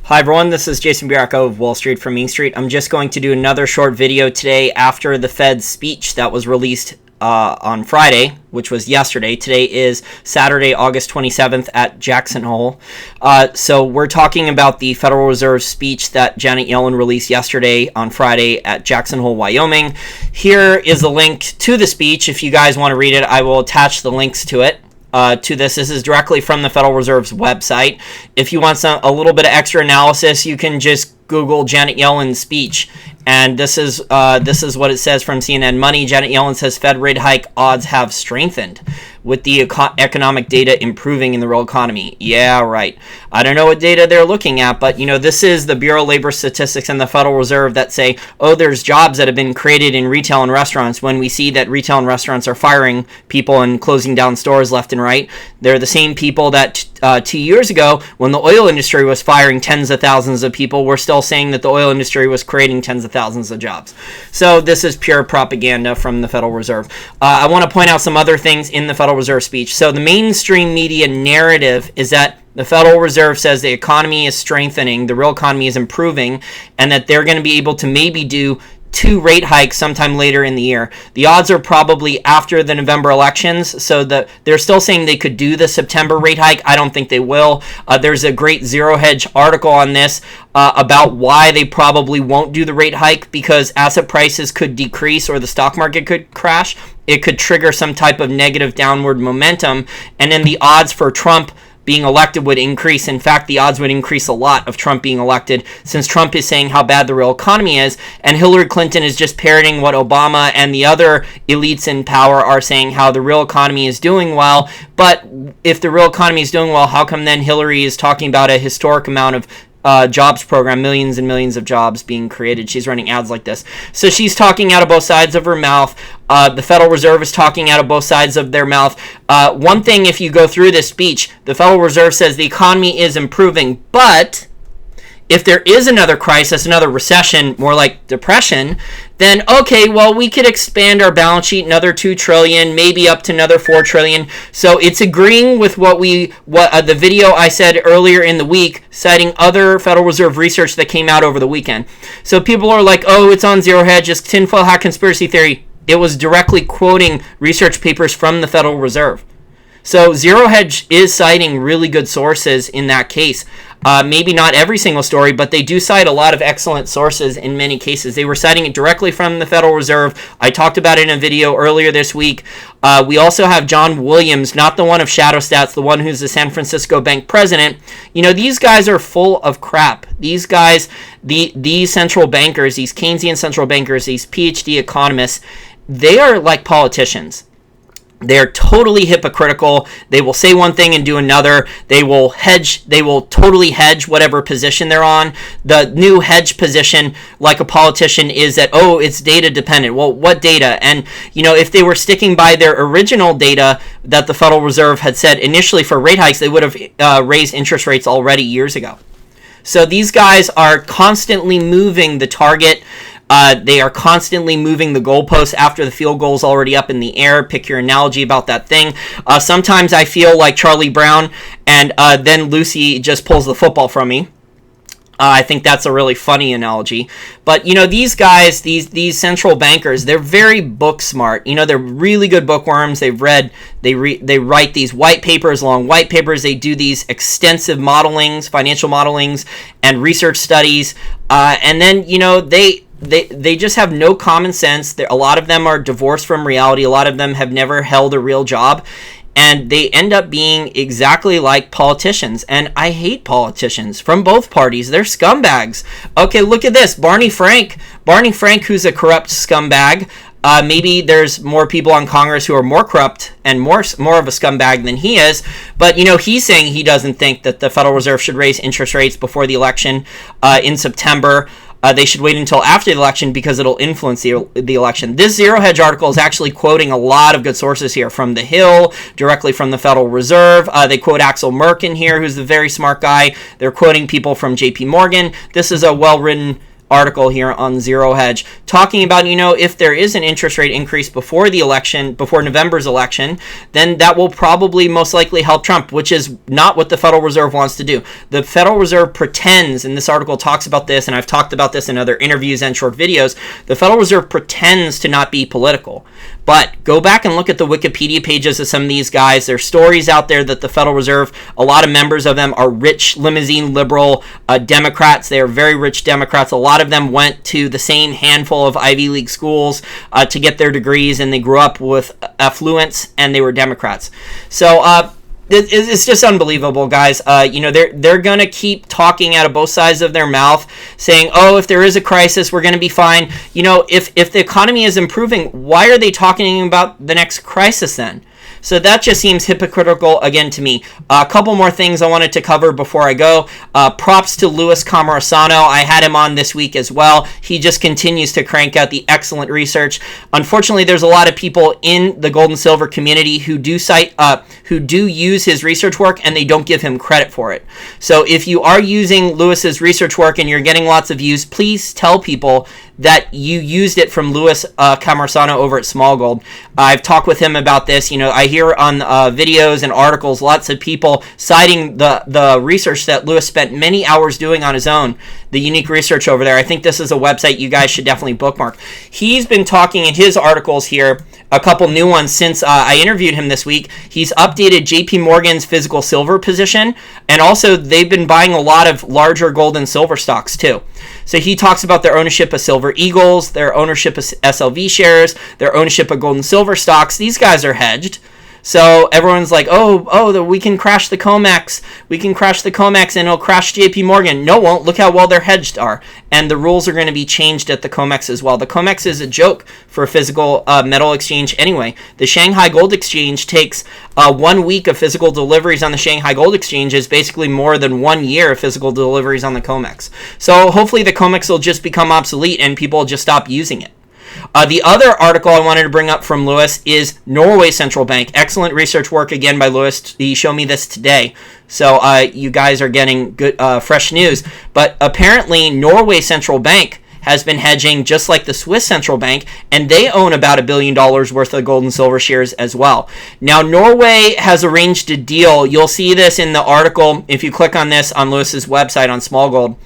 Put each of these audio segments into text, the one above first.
Hi everyone, this is Jason Burack of Wall Street from Main Street. I'm just going to do another short video today after the Fed's speech that was released on Friday, which was yesterday. Today is Saturday, August 27th at Jackson Hole. So we're talking about the Federal Reserve speech that Janet Yellen released yesterday on Friday at Jackson Hole, Wyoming. Here is a link to the speech. If you guys want to read it, I will attach the links to it. This is directly from the Federal Reserve's website. If you want a little bit of extra analysis, you can just Google Janet Yellen's speech, and this is what it says from CNN Money. Janet Yellen says Fed rate hike odds have strengthened with the economic data improving in the real economy. Yeah, right. I don't know what data they're looking at, but this is the Bureau of Labor Statistics and the Federal Reserve that say, oh, there's jobs that have been created in retail and restaurants, when we see that retail and restaurants are firing people and closing down stores left and right. They're the same people that 2 years ago, when the oil industry was firing tens of thousands of people, were still saying that the oil industry was creating tens of thousands of jobs. So this is pure propaganda from the Federal Reserve. I want to point out some other things in the Federal Reserve speech. So the mainstream media narrative is that the Federal Reserve says the economy is strengthening, the real economy is improving, and that they're going to be able to maybe do 2 rate hikes sometime later in the year. The odds are probably after the November elections, so they're still saying they could do the September rate hike. I don't think they will. There's a great Zero Hedge article on this about why they probably won't do the rate hike, because asset prices could decrease or the stock market could crash. It could trigger some type of negative downward momentum, and then the odds for Trump being elected would increase. In fact, the odds would increase a lot of Trump being elected, since Trump is saying how bad the real economy is, and Hillary Clinton is just parroting what Obama and the other elites in power are saying, how the real economy is doing well. But if the real economy is doing well, how come then Hillary is talking about a historic amount of jobs program, millions and millions of jobs being created? She's running ads like this. So she's talking out of both sides of her mouth. The Federal Reserve is talking out of both sides of their mouth. One thing, if you go through this speech, the Federal Reserve says the economy is improving, but if there is another crisis, another recession, more like depression, then okay, well, we could expand our balance sheet another $2 trillion, maybe up to another $4 trillion. So it's agreeing with what the video I said earlier in the week, citing other Federal Reserve research that came out over the weekend. So people are like, oh, it's on Zero Hedge, it's tinfoil hat conspiracy theory. It was directly quoting research papers from the Federal Reserve. So Zero Hedge is citing really good sources in that case. Maybe not every single story, but they do cite a lot of excellent sources in many cases. They were citing it directly from the Federal Reserve. I talked about it in a video earlier this week. We also have John Williams, not the one of Shadow Stats, the one who's the San Francisco Bank president. These guys are full of crap. These guys, these central bankers, these Keynesian central bankers, these PhD economists, they are like politicians. They're totally hypocritical. They will say one thing and do another. They will totally hedge whatever position they're on. The new hedge position, like a politician, is that, oh, it's data dependent. Well, what data? And, if they were sticking by their original data that the Federal Reserve had said initially for rate hikes, they would have raised interest rates already years ago. So these guys are constantly moving the target. They are constantly moving the goalposts after the field goal is already up in the air. Pick your analogy about that thing. Sometimes I feel like Charlie Brown, and then Lucy just pulls the football from me. I think that's a really funny analogy. But, these guys, these central bankers, they're very book smart. They're really good bookworms. They write these white papers, long white papers. They do these extensive modelings, financial modelings, and research studies. And then, they just have no common sense. A lot of them are divorced from reality. A lot of them have never held a real job. And they end up being exactly like politicians. And I hate politicians from both parties. They're scumbags. Okay, look at this. Barney Frank, who's a corrupt scumbag. Maybe there's more people on Congress who are more corrupt and more of a scumbag than he is. But, he's saying he doesn't think that the Federal Reserve should raise interest rates before the election in September. They should wait until after the election because it'll influence the election. This Zero Hedge article is actually quoting a lot of good sources here, from The Hill, directly from the Federal Reserve. They quote Axel Merkin here, who's the very smart guy. They're quoting people from JP Morgan. This is a well-written article here on Zero Hedge, talking about, if there is an interest rate increase before the election, before November's election, then that will probably most likely help Trump, which is not what the Federal Reserve wants to do. The Federal Reserve pretends, and this article talks about this, and I've talked about this in other interviews and short videos, the Federal Reserve pretends to not be political. But go back and look at the Wikipedia pages of some of these guys. There's stories out there that the Federal Reserve, a lot of members of them are rich, limousine, liberal Democrats. They are very rich Democrats. A lot of them went to the same handful of Ivy League schools to get their degrees, and they grew up with affluence, and they were Democrats. So it's just unbelievable, guys. They're going to keep talking out of both sides of their mouth, saying, if there is a crisis, we're going to be fine. If the economy is improving, why are they talking about the next crisis then? So that just seems hypocritical again to me. A couple more things I wanted to cover before I go. Props to Louis Camarasano. I had him on this week as well. He just continues to crank out the excellent research. Unfortunately, there's a lot of people in the gold and silver community who do use his research work, and they don't give him credit for it. So if you are using Louis's research work and you're getting lots of views, please tell people that you used it from Louis Camarasano over at Small Gold. I've talked with him about this. I hear on videos and articles lots of people citing the research that Louis spent many hours doing on his own, the unique research over there. I think this is a website you guys should definitely bookmark. He's been talking in his articles here, a couple new ones since I interviewed him this week. He's updated JP Morgan's physical silver position, and also they've been buying a lot of larger gold and silver stocks too. So he talks about their ownership of Silver Eagles, their ownership of SLV shares, their ownership of gold and silver stocks. These guys are hedged. So everyone's like, we can crash the COMEX. We can crash the COMEX and it'll crash JP Morgan. No, it won't. Look how well they're hedged are. And the rules are going to be changed at the COMEX as well. The COMEX is a joke for a physical metal exchange anyway. The Shanghai Gold Exchange takes 1 week of physical deliveries on the Shanghai Gold Exchange is basically more than 1 year of physical deliveries on the COMEX. So hopefully the COMEX will just become obsolete and people will just stop using it. The other article I wanted to bring up from Louis is Norway Central Bank. Excellent research work again by Louis. He showed me this today. So you guys are getting good, fresh news. But apparently Norway Central Bank has been hedging just like the Swiss Central Bank, and they own about $1 billion worth of gold and silver shares as well. Now, Norway has arranged a deal. You'll see this in the article if you click on this on Louis's website on Small Gold.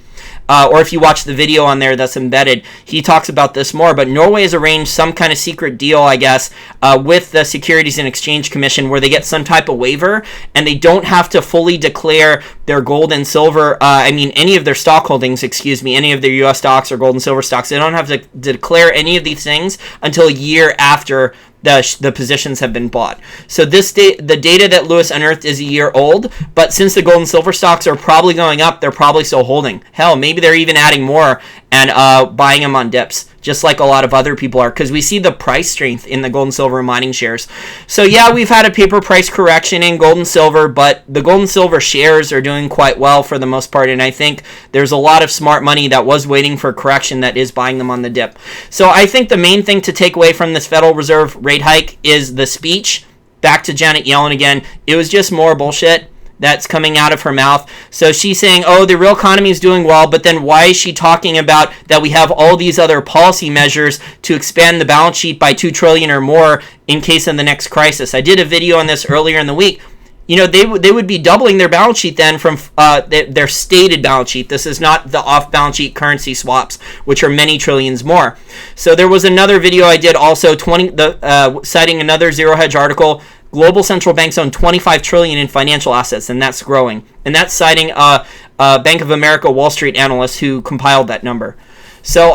Or if you watch the video on there that's embedded, he talks about this more. But Norway has arranged some kind of secret deal, I guess, with the Securities and Exchange Commission where they get some type of waiver and they don't have to fully declare their gold and silver, any of their stock holdings, any of their U.S. stocks or gold and silver stocks. They don't have to declare any of these things until a year after the positions have been bought. So the data that Louis unearthed is a year old, but since the gold and silver stocks are probably going up, they're probably still holding. Hell, maybe they're even adding more and buying them on dips, just like a lot of other people are, because we see the price strength in the gold and silver mining shares. So yeah, we've had a paper price correction in gold and silver, but the gold and silver shares are doing quite well for the most part, and I think there's a lot of smart money that was waiting for correction that is buying them on the dip. So I think the main thing to take away from this Federal Reserve rate hike is the speech. Back to Janet Yellen again. It was just more bullshit that's coming out of her mouth. So she's saying, the real economy is doing well, but then why is she talking about that we have all these other policy measures to expand the balance sheet by $2 trillion or more in case of the next crisis? I did a video on this earlier in the week. They would be doubling their balance sheet then from their stated balance sheet. This is not the off-balance sheet currency swaps, which are many trillions more. So there was another video I did also, citing another Zero Hedge article. Global central banks own $25 trillion in financial assets, and that's growing. And that's citing a Bank of America Wall Street analyst who compiled that number. So,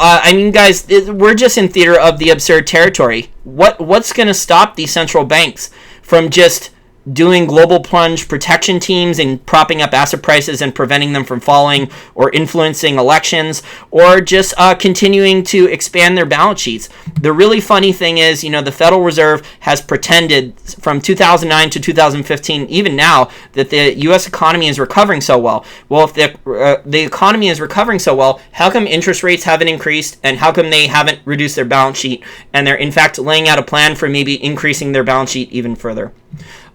guys, we're just in theater of the absurd territory. What's going to stop these central banks from just doing global plunge protection teams and propping up asset prices and preventing them from falling or influencing elections, or just continuing to expand their balance sheets? The really funny thing is, the Federal Reserve has pretended from 2009 to 2015, even now, that the U.S. economy is recovering so well. Well, if the economy is recovering so well, how come interest rates haven't increased, and how come they haven't reduced their balance sheet, and they're in fact laying out a plan for maybe increasing their balance sheet even further?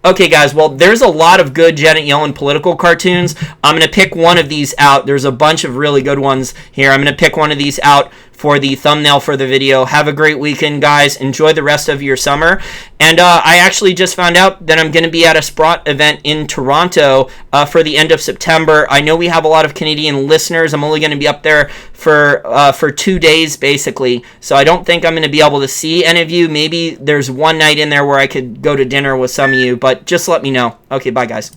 Okay, guys, well, there's a lot of good Janet Yellen political cartoons. I'm going to pick one of these out. There's a bunch of really good ones here. I'm going to pick one of these out for the thumbnail for the video. Have a great weekend, guys. Enjoy the rest of your summer. And I actually just found out that I'm going to be at a Sprott event in Toronto for the end of September. I know we have a lot of Canadian listeners. I'm only going to be up there for 2 days, basically. So I don't think I'm going to be able to see any of you. Maybe there's one night in there where I could go to dinner with some of you, but just let me know. Okay, bye, guys.